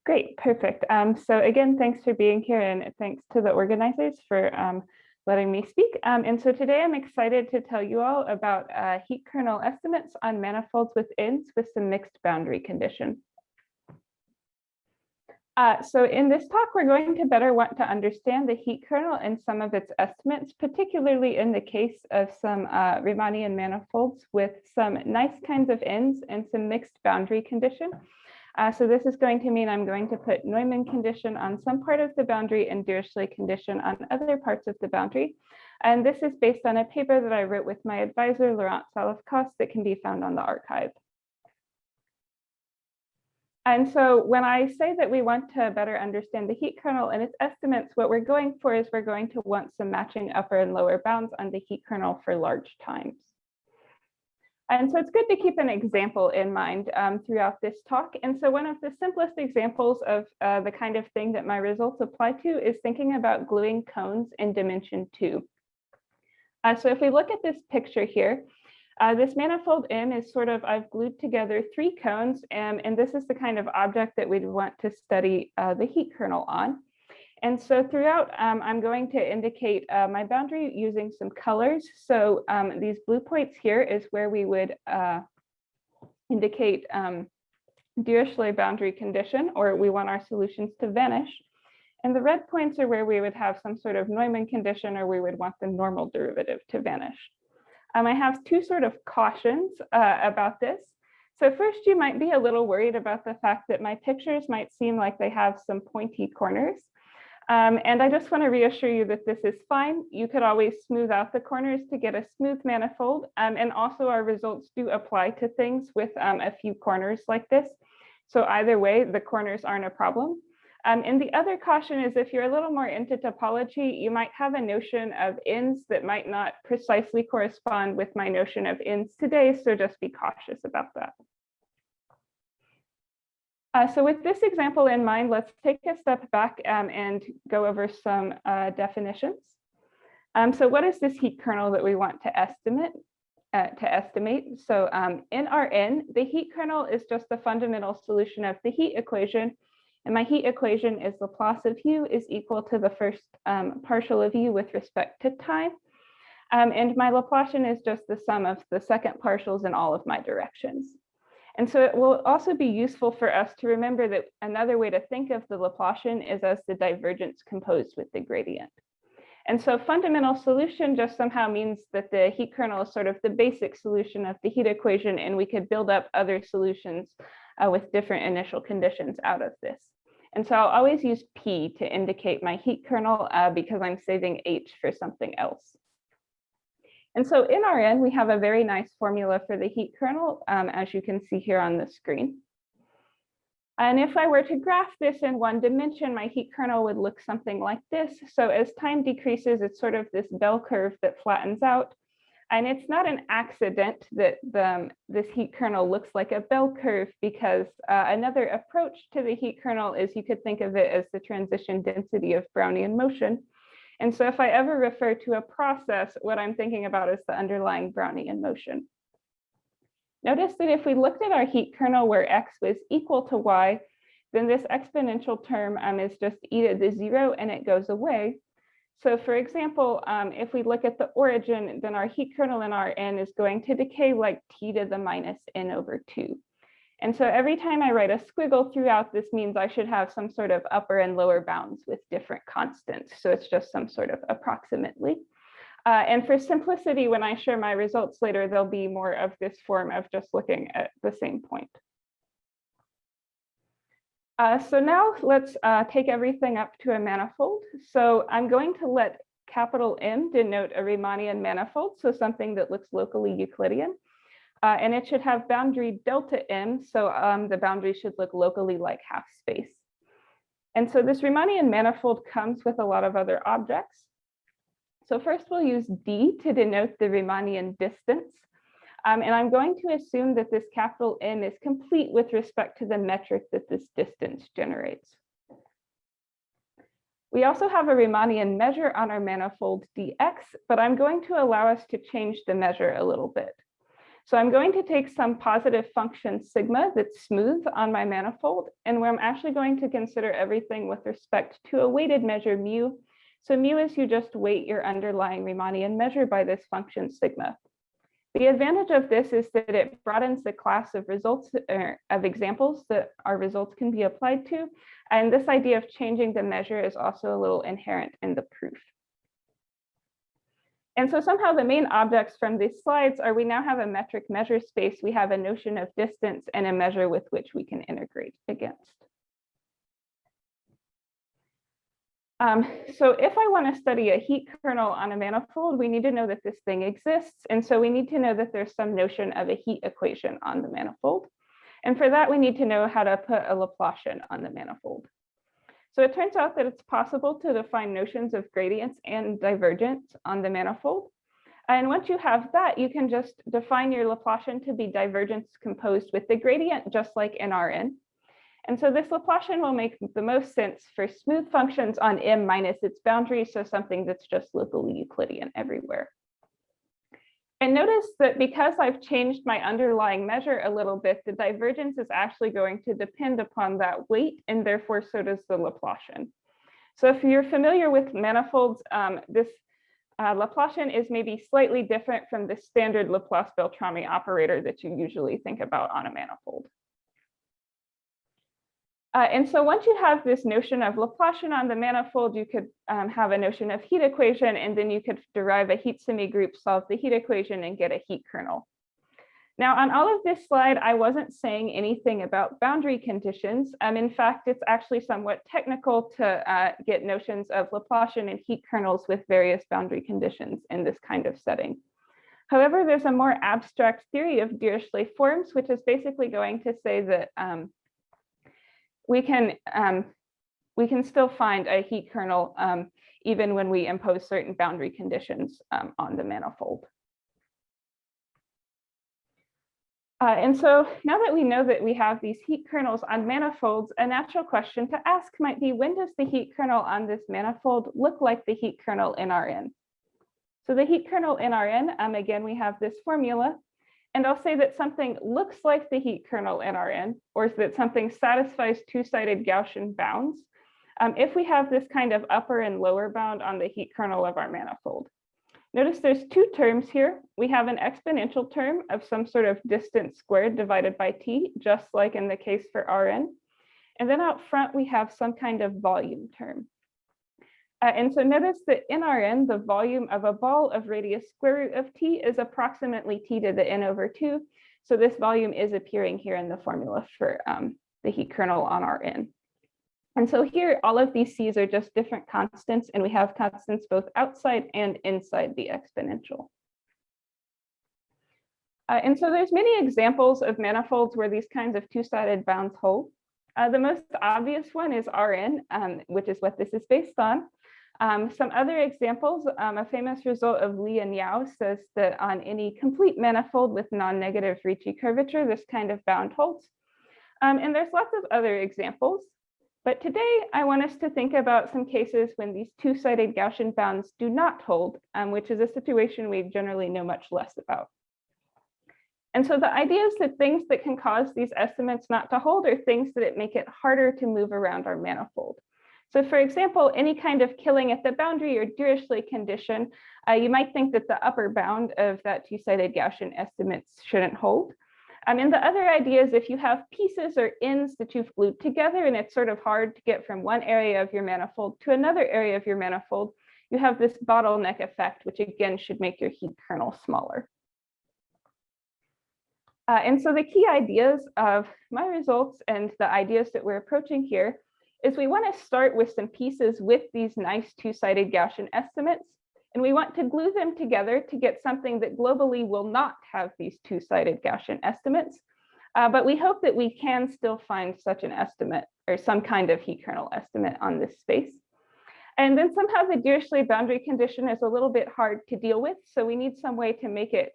Great, perfect. So again, thanks for being here and thanks to the organizers for letting me speak. And so today I'm excited to tell you all about heat kernel estimates on manifolds with ins with some mixed boundary condition. So in this talk, we're going to better want to understand the heat kernel and some of its estimates, particularly in the case of some Riemannian manifolds with some nice kinds of ins and some mixed boundary condition. So this is going to mean I'm going to put Neumann condition on some part of the boundary and Dirichlet condition on other parts of the boundary. And this is based on a paper that I wrote with my advisor, Laurent Salafkos, that can be found on the archive. And so when I say that we want to better understand the heat kernel and its estimates, what we're going for is we're going to want some matching upper and lower bounds on the heat kernel for large times. And so it's good to keep an example in mind throughout this talk. And so one of the simplest examples of the kind of thing that my results apply to is thinking about gluing cones in dimension 2. So if we look at this picture here, this manifold M is sort of, I've glued together 3 cones, and this is the kind of object that we'd want to study the heat kernel on. And so throughout, I'm going to indicate my boundary using some colors. So these blue points here is where we would indicate Dirichlet boundary condition, or we want our solutions to vanish. And the red points are where we would have some sort of Neumann condition, or we would want the normal derivative to vanish. I have 2 sort of cautions about this. So first, you might be a little worried about the fact that my pictures might seem like they have some pointy corners. And I just want to reassure you that this is fine. You could always smooth out the corners to get a smooth manifold. And also our results do apply to things with a few corners like this. So either way, the corners aren't a problem. And the other caution is if you're a little more into topology, you might have a notion of ins that might not precisely correspond with my notion of ins today. So just be cautious about that. So with this example in mind, let's take a step back and go over some definitions. So what is this heat kernel that we want to estimate? So in Rn, the heat kernel is just the fundamental solution of the heat equation. And my heat equation is Laplace of u is equal to the first partial of u with respect to time. And my Laplacian is just the sum of the second partials in all of my directions. And so it will also be useful for us to remember that another way to think of the Laplacian is as the divergence composed with the gradient. And so fundamental solution just somehow means that the heat kernel is sort of the basic solution of the heat equation, and we could build up other solutions with different initial conditions out of this. And so I'll always use P to indicate my heat kernel because I'm saving H for something else. And so in Rn, we have a very nice formula for the heat kernel, as you can see here on the screen. And if I were to graph this in 1 dimension, my heat kernel would look something like this. So as time decreases, it's sort of this bell curve that flattens out. And it's not an accident that this heat kernel looks like a bell curve, because another approach to the heat kernel is you could think of it as the transition density of Brownian motion. And so if I ever refer to a process, what I'm thinking about is the underlying Brownian motion. Notice that if we looked at our heat kernel where x was equal to y, then this exponential term is just e to the 0 and it goes away. So for example, if we look at the origin, then our heat kernel in Rn is going to decay like t to the minus n over 2. And so every time I write a squiggle throughout, this means I should have some sort of upper and lower bounds with different constants. So it's just some sort of approximately. And for simplicity, when I share my results later, there'll be more of this form of just looking at the same point. So now let's take everything up to a manifold. So I'm going to let capital M denote a Riemannian manifold, so something that looks locally Euclidean. And it should have boundary delta M, so the boundary should look locally like half space. And so this Riemannian manifold comes with a lot of other objects. So first we'll use D to denote the Riemannian distance. And I'm going to assume that this capital M is complete with respect to the metric that this distance generates. We also have a Riemannian measure on our manifold dx, but I'm going to allow us to change the measure a little bit. So I'm going to take some positive function sigma that's smooth on my manifold, and where I'm actually going to consider everything with respect to a weighted measure mu. So mu is you just weight your underlying Riemannian measure by this function sigma. The advantage of this is that it broadens the class of results of examples that our results can be applied to. And this idea of changing the measure is also a little inherent in the proof. And so somehow the main objects from these slides are we now have a metric measure space, we have a notion of distance and a measure with which we can integrate against. So if I want to study a heat kernel on a manifold, we need to know that this thing exists. And so we need to know that there's some notion of a heat equation on the manifold. And for that, we need to know how to put a Laplacian on the manifold. So it turns out that it's possible to define notions of gradients and divergence on the manifold. And once you have that, you can just define your Laplacian to be divergence composed with the gradient, just like in Rn. And so this Laplacian will make the most sense for smooth functions on M minus its boundary, so something that's just locally Euclidean everywhere. And notice that because I've changed my underlying measure a little bit, the divergence is actually going to depend upon that weight, and therefore so does the Laplacian. So if you're familiar with manifolds, this Laplacian is maybe slightly different from the standard Laplace-Beltrami operator that you usually think about on a manifold. And so once you have this notion of Laplacian on the manifold, you could have a notion of heat equation, and then you could derive a heat semigroup, solve the heat equation, and get a heat kernel. Now, on all of this slide, I wasn't saying anything about boundary conditions. In fact, it's actually somewhat technical to get notions of Laplacian and heat kernels with various boundary conditions in this kind of setting. However, there's a more abstract theory of Dirichlet forms, which is basically going to say that we can still find a heat kernel even when we impose certain boundary conditions on the manifold. And so now that we know that we have these heat kernels on manifolds, a natural question to ask might be, when does the heat kernel on this manifold look like the heat kernel in Rn? So the heat kernel in Rn, again, we have this formula. And I'll say that something looks like the heat kernel in Rn, or that something satisfies two-sided Gaussian bounds if we have this kind of upper and lower bound on the heat kernel of our manifold. Notice there's two terms here. We have an exponential term of some sort of distance squared divided by t, just like in the case for Rn. And then out front, we have some kind of volume term. And so notice that in Rn, the volume of a ball of radius square root of t is approximately t to the n over 2. So this volume is appearing here in the formula for the heat kernel on Rn. And so here, all of these c's are just different constants, and we have constants both outside and inside the exponential. And so there's many examples of manifolds where these kinds of two-sided bounds hold. The most obvious one is Rn, which is what this is based on. Some other examples, a famous result of Li and Yao says that on any complete manifold with non-negative Ricci curvature, this kind of bound holds. And there's lots of other examples. But today, I want us to think about some cases when these two-sided Gaussian bounds do not hold, which is a situation we generally know much less about. And so the idea is that things that can cause these estimates not to hold are things that make it harder to move around our manifold. So for example, any kind of killing at the boundary or Dirichlet condition, you might think that the upper bound of that two-sided Gaussian estimates shouldn't hold. And the other idea is if you have pieces or ends that you've glued together and it's sort of hard to get from one area of your manifold to another area of your manifold, you have this bottleneck effect, which again should make your heat kernel smaller. And so the key ideas of my results and the ideas that we're approaching here is we want to start with some pieces with these nice two-sided Gaussian estimates, and we want to glue them together to get something that globally will not have these two-sided Gaussian estimates. But we hope that we can still find such an estimate or some kind of heat kernel estimate on this space. And then somehow the Dirichlet boundary condition is a little bit hard to deal with, so we need some way to make it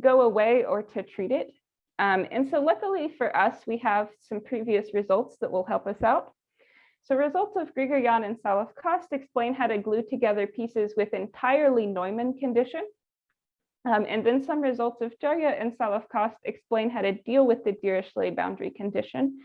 go away or to treat it. And so luckily for us, we have some previous results that will help us out. So results of Grigoryan and Salov-Kost explain how to glue together pieces with entirely Neumann condition. And then some results of Jarya and Salavkast explain how to deal with the Dirichlet boundary condition,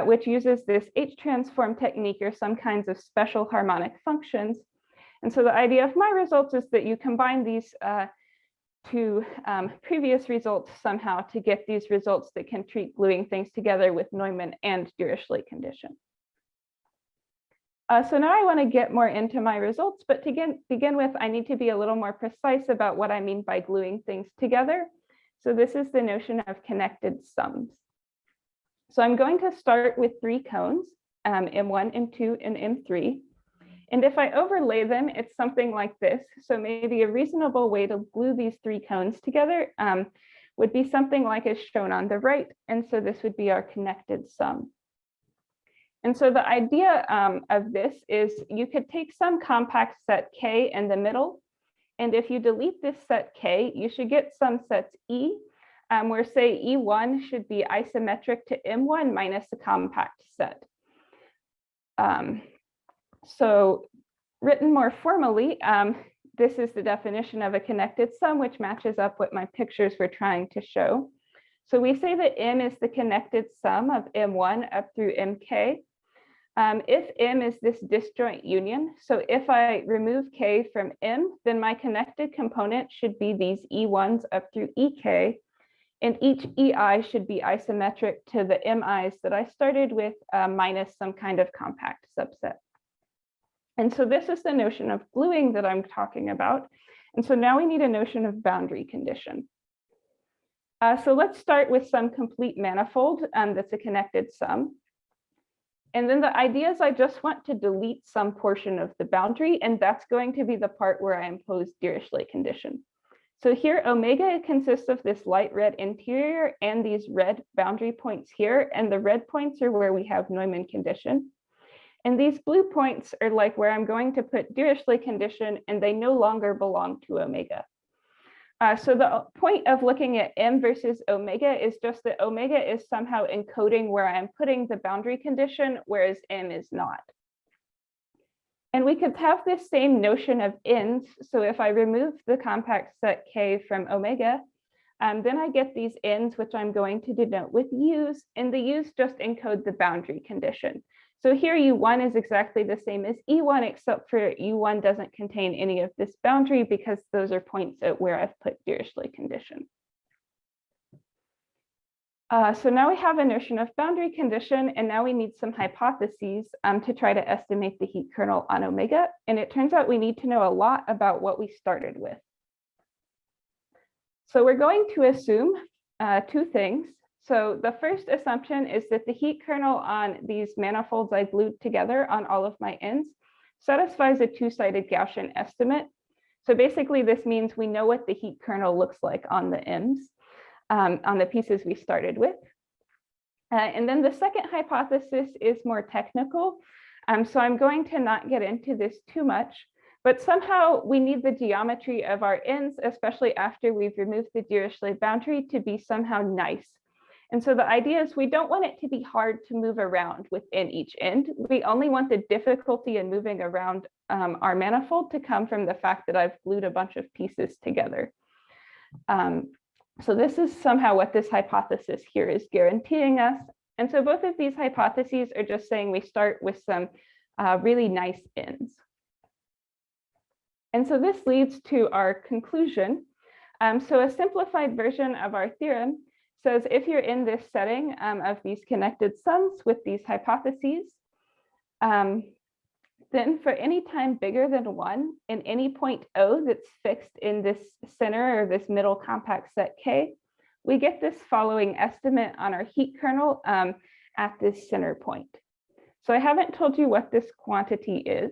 which uses this H-transform technique or some kinds of special harmonic functions. And so the idea of my results is that you combine these two previous results somehow to get these results that can treat gluing things together with Neumann and Dirichlet condition. So now I want to get more into my results, but to begin with, I need to be a little more precise about what I mean by gluing things together. So this is the notion of connected sums. So I'm going to start with 3 cones, M1, M2, and M3. And if I overlay them, it's something like this. So maybe a reasonable way to glue these 3 cones together would be something like as shown on the right. And so this would be our connected sum. And so the idea of this is you could take some compact set K in the middle. And if you delete this set K, you should get some sets E, where say E1 should be isometric to M1 minus a compact set. So written more formally, this is the definition of a connected sum, which matches up what my pictures were trying to show. So we say that M is the connected sum of M1 up through MK. If M is this disjoint union, so if I remove K from M, then my connected component should be these E1s up through EK, and each EI should be isometric to the MIs that I started with minus some kind of compact subset. And so this is the notion of gluing that I'm talking about. And so now we need a notion of boundary condition. So let's start with some complete manifold that's a connected sum. And then the idea is I just want to delete some portion of the boundary, and that's going to be the part where I impose Dirichlet condition. So here, omega consists of this light red interior and these red boundary points here, and the red points are where we have Neumann condition. And these blue points are like where I'm going to put Dirichlet condition, and they no longer belong to omega. So the point of looking at M versus omega is just that omega is somehow encoding where I'm putting the boundary condition, whereas M is not. And we could have this same notion of ends. So if I remove the compact set K from omega, then I get these ends, which I'm going to denote with U's, and the U's just encode the boundary condition. So here U1 is exactly the same as E1, except for U1 doesn't contain any of this boundary because those are points at where I've put Dirichlet condition. So now we have a notion of boundary condition, and now we need some hypotheses to try to estimate the heat kernel on omega. And it turns out we need to know a lot about what we started with. So we're going to assume 2 things. So the first assumption is that the heat kernel on these manifolds I glued together on all of my ends satisfies a 2-sided Gaussian estimate. So basically this means we know what the heat kernel looks like on the ends, on the pieces we started with. And then the second hypothesis is more technical. So I'm going to not get into this too much, but somehow we need the geometry of our ends, especially after we've removed the Dirichlet boundary, to be somehow nice. And so the idea is we don't want it to be hard to move around within each end. We only want the difficulty in moving around our manifold to come from the fact that I've glued a bunch of pieces together. So this is somehow what this hypothesis here is guaranteeing us. And so both of these hypotheses are just saying we start with some really nice ends. And so this leads to our conclusion. So a simplified version of our theorem says if you're in this setting of these connected sums with these hypotheses, then for any time bigger than 1 in any point O that's fixed in this center or this middle compact set K, we get this following estimate on our heat kernel at this center point. So I haven't told you what this quantity is,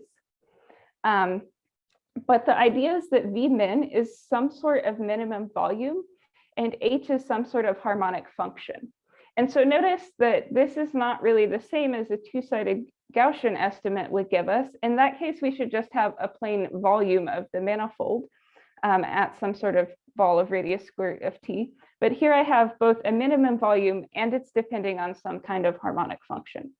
but the idea is that V min is some sort of minimum volume and H is some sort of harmonic function. And so notice that this is not really the same as a 2-sided Gaussian estimate would give us. In that case, we should just have a plain volume of the manifold at some sort of ball of radius square of T. But here I have both a minimum volume and it's depending on some kind of harmonic function.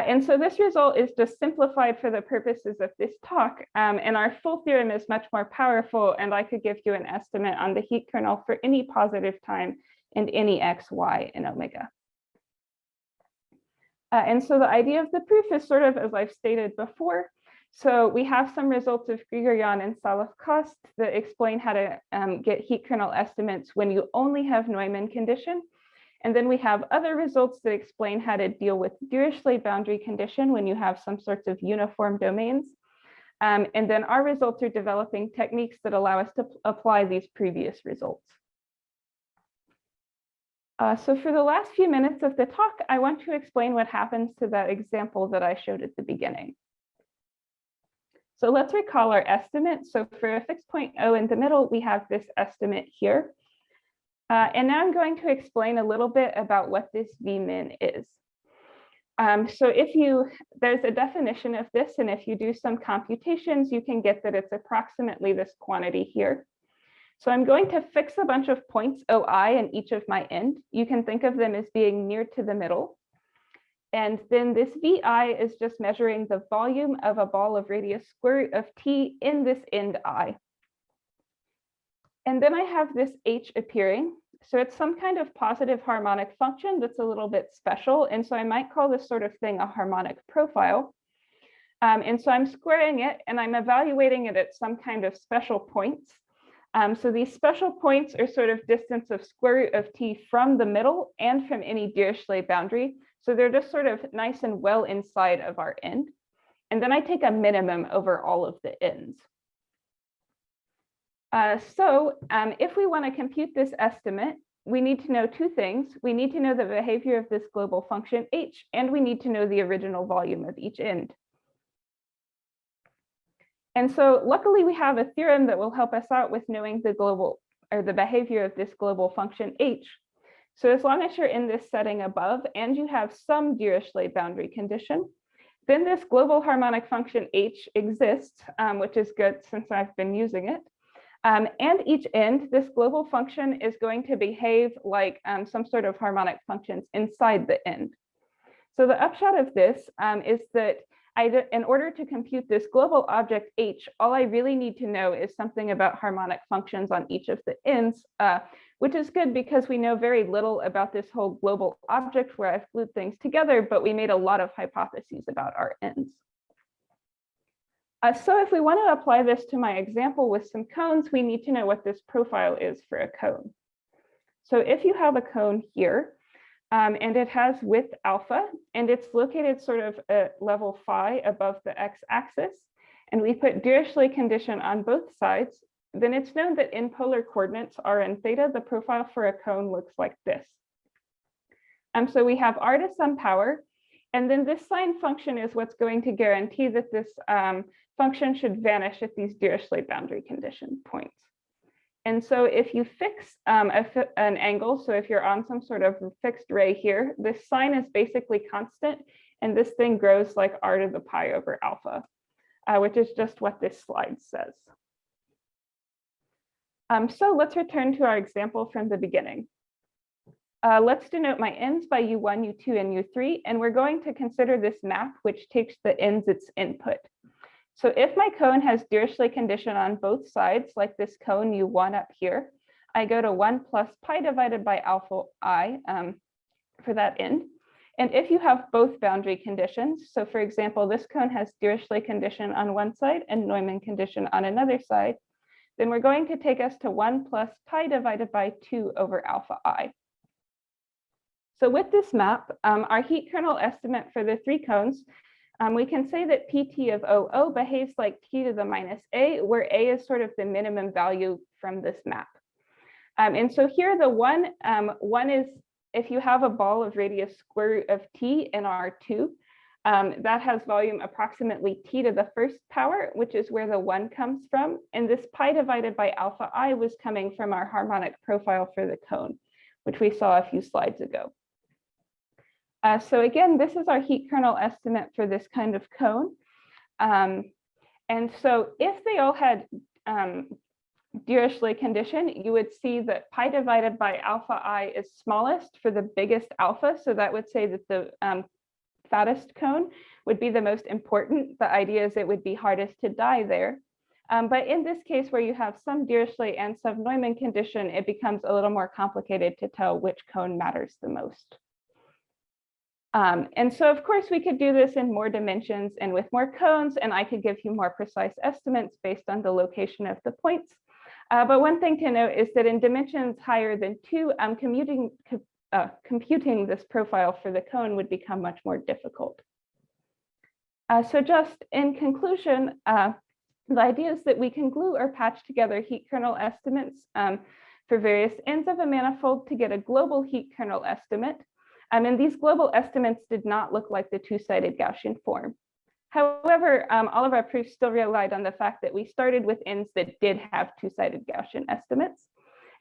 And so this result is just simplified for the purposes of this talk. And our full theorem is much more powerful, and I could give you an estimate on the heat kernel for any positive time and any x, y, and omega. And so the idea of the proof is sort of as I've stated before. So we have some results of Grigoryan and Salov-Kost that explain how to get heat kernel estimates when you only have Neumann condition. And then we have other results that explain how to deal with Dirichlet boundary condition when you have some sorts of uniform domains. And then our results are developing techniques that allow us to apply these previous results. So for the last few minutes of the talk, I want to explain what happens to that example that I showed at the beginning. So let's recall our estimate. So for a fixed point O in the middle, we have this estimate here. And now I'm going to explain a little bit about what this V-min is. So there's a definition of this, and if you do some computations, you can get that it's approximately this quantity here. So I'm going to fix a bunch of points OI in each of my end. You can think of them as being near to the middle. And then this VI is just measuring the volume of a ball of radius square root of t in this end I. And then I have this H appearing. So it's some kind of positive harmonic function that's a little bit special. And so I might call this sort of thing a harmonic profile. And so I'm squaring it and I'm evaluating it at some kind of special points. So these special points are sort of distance of square root of t from the middle and from any Dirichlet boundary. So they're just sort of nice and well inside of our end. And then I take a minimum over all of the ends. If we want to compute this estimate, we need to know two things. We need to know the behavior of this global function h, and we need to know the original volume of each end. And so luckily we have a theorem that will help us out with knowing the behavior of this global function h. So as long as you're in this setting above and you have some Dirichlet boundary condition, then this global harmonic function h exists, which is good since I've been using it. And each end, this global function is going to behave like some sort of harmonic functions inside the end. So the upshot of this is that in order to compute this global object h, all I really need to know is something about harmonic functions on each of the ends, which is good because we know very little about this whole global object where I've glued things together, but we made a lot of hypotheses about our ends. So if we want to apply this to my example with some cones, we need to know what this profile is for a cone. So if you have a cone here, and it has width alpha, and it's located sort of at level phi above the x-axis, and we put Dirichlet condition on both sides, then it's known that in polar coordinates r and theta, the profile for a cone looks like this. So we have r to some power, and then this sine function is what's going to guarantee that this function should vanish at these Dirichlet boundary condition points. And so if you fix an angle, so if you're on some sort of fixed ray here, this sine is basically constant, and this thing grows like r to the pi over alpha, which is just what this slide says. So let's return to our example from the beginning. Let's denote my ends by u1, u2, and u3, and we're going to consider this map, which takes the ends its input. So if my cone has Dirichlet condition on both sides, like this cone u1 up here, I go to 1 plus pi divided by alpha I for that end. And if you have both boundary conditions, so for example, this cone has Dirichlet condition on one side and Neumann condition on another side, then we're going to take us to 1 plus pi divided by 2 over alpha I. So with this map, our heat kernel estimate for the three cones, we can say that PT of OO behaves like t to the minus a, where a is sort of the minimum value from this map. And so here the one is if you have a ball of radius square root of t in R2, that has volume approximately t to the first power, which is where the 1 comes from. And this pi divided by alpha I was coming from our harmonic profile for the cone, which we saw a few slides ago. So again, this is our heat kernel estimate for this kind of cone. And so if they all had Dirichlet condition, you would see that pi divided by alpha I is smallest for the biggest alpha. So that would say that the fattest cone would be the most important. The idea is it would be hardest to die there. But in this case, where you have some Dirichlet and some Neumann condition, it becomes a little more complicated to tell which cone matters the most. And so, of course, we could do this in more dimensions and with more cones, and I could give you more precise estimates based on the location of the points. But one thing to note is that in dimensions higher than 2, computing this profile for the cone would become much more difficult. So just in conclusion, the idea is that we can glue or patch together heat kernel estimates for various ends of a manifold to get a global heat kernel estimate. And these global estimates did not look like the two-sided Gaussian form. However, all of our proofs still relied on the fact that we started with ends that did have two-sided Gaussian estimates.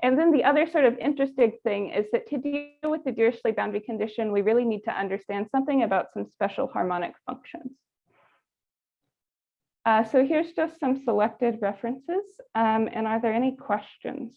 And then the other sort of interesting thing is that to deal with the Dirichlet boundary condition, we really need to understand something about some special harmonic functions. So here's just some selected references. And are there any questions?